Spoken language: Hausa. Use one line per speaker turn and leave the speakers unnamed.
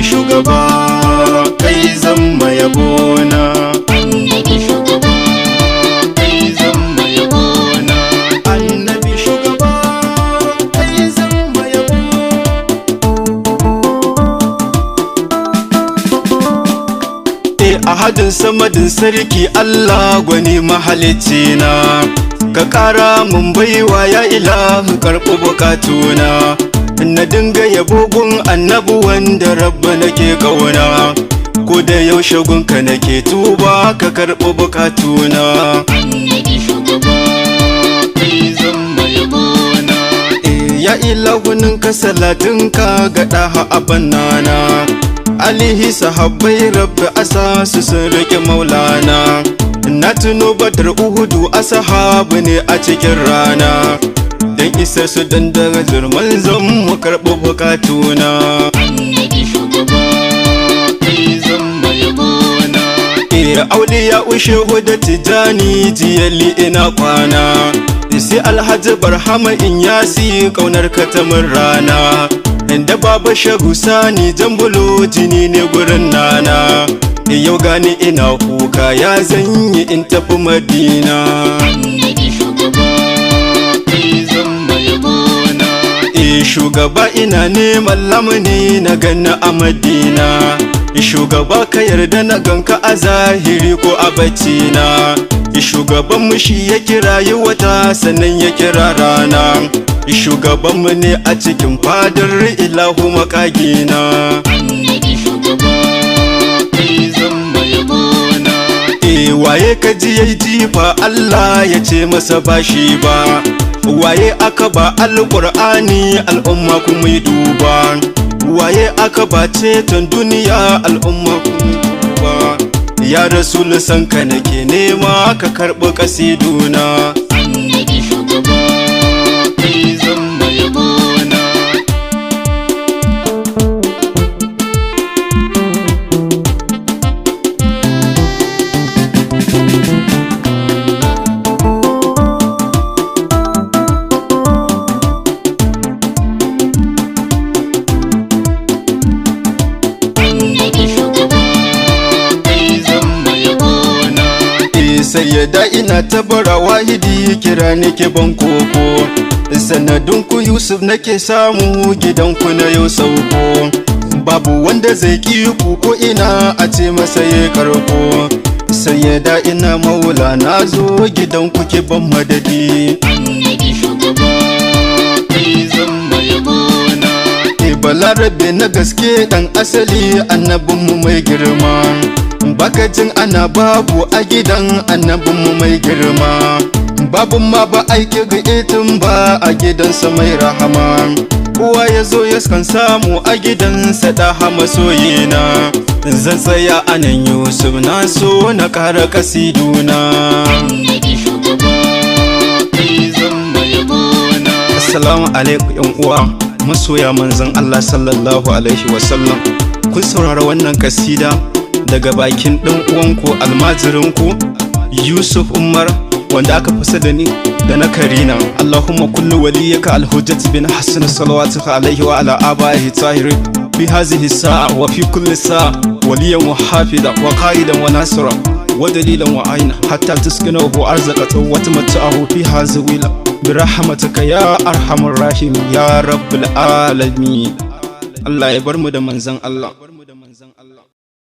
shugaba kai zama yabona,
annabi shugaba kai zama yabona,
annabi shugaba kai zama yabona. Ahadin samadin sarki Allah gwani mahalicci na, ka ƙara mun baiwa ya ilahu karɓi bukatuna, na dinga yabo gun annabi wanda rabba nake ƙauna, ko da yaushe gunka nake tuba ka karɓi bukatuna.
annabi shugaba kai zama yabona,
Ya ilahunin ka salatinka ga ɗaha abannana, alihi sahabbai rabbi asa su sun rike maulana, na tuno badar uhudu asahabu ne a cikin rana, dan isar su dan darajar manzon mu karɓi bukatuna.
annabi shugaba kai zama yabona,
Auliya ushehu da tijani jiyali ina kwana, sai alhaji barhama in yasi kaunar katamin rana, inda baba shagu sani jambulo jini ne gurin nana, yau gani ina kuka ya zanyi in tafi madina.
annabi shugaba kai zama yabona,
Shugaba ina neman lamuni na ganna a madina, shugaba ka yarda na ganka a zahiri ko a bacci na, shugaban mu shi ya kira yi wata sannan ya kira rana, shugaban mu ne a cikin fadar ilahu makagina.
annabi shugaba kai zama yabona,
Waye ka ji yayi jifa Allah ya ce masa ba shi ba, waye aka ba alƙur'ani al'umma kuma yi duba, waye aka ba ceton duniya al'umma kuma duba, ya rasul san ka nake nema ka karɓi kasiduna.
annabi shugaba kai zama yabona, annabi shugaba kai zama yabona,
Sayyada ina tabara wahidi kira nake ban koko, sanadin ku Yusuf nake samu gidanku na yau sauko, babu wanda zai ki ku ko ina a ce masa ya karko, sayyada ina maula na zo gidanku ki ban madadi.
annabi shugaba kai zama yabona,
Balarabe na gaske dan asali annabinmu mai girma, baka jin ana babu a gidan annabinmu mai girma, babu ma ba aiki ga itin ba a gidansa mai rahama, kowa ya zo ya kan samu a gidansa da hama soyina, zan tsaya a nan Yusuf na so na ƙara kasiduna.
annabi shugaba kai zama yabona,
Assalamu alaikum yan uwa masoya manzon Allah sallallahu alaihi wasallam, kun saurara wannan kasida daga bakin ɗan uwanku almajirinku Yusuf Umar wanda aka fi da ni da na Karina. Allahumma kullu waliyaka alhujjat bin Hassan salawatuka alaihi wa ala abaihi tahirin fi hazihi sa'a wa fi kulli sa'a waliyan wa hafida wa qa'idan wa nasira wa dalilan wa aina hatta tuskinahu arzaqatu wa tamattu'ahu fi hazihi birahmatika ya arhamar rahim ya rabbul alamin. Allah ya bar mu da manzon Allah.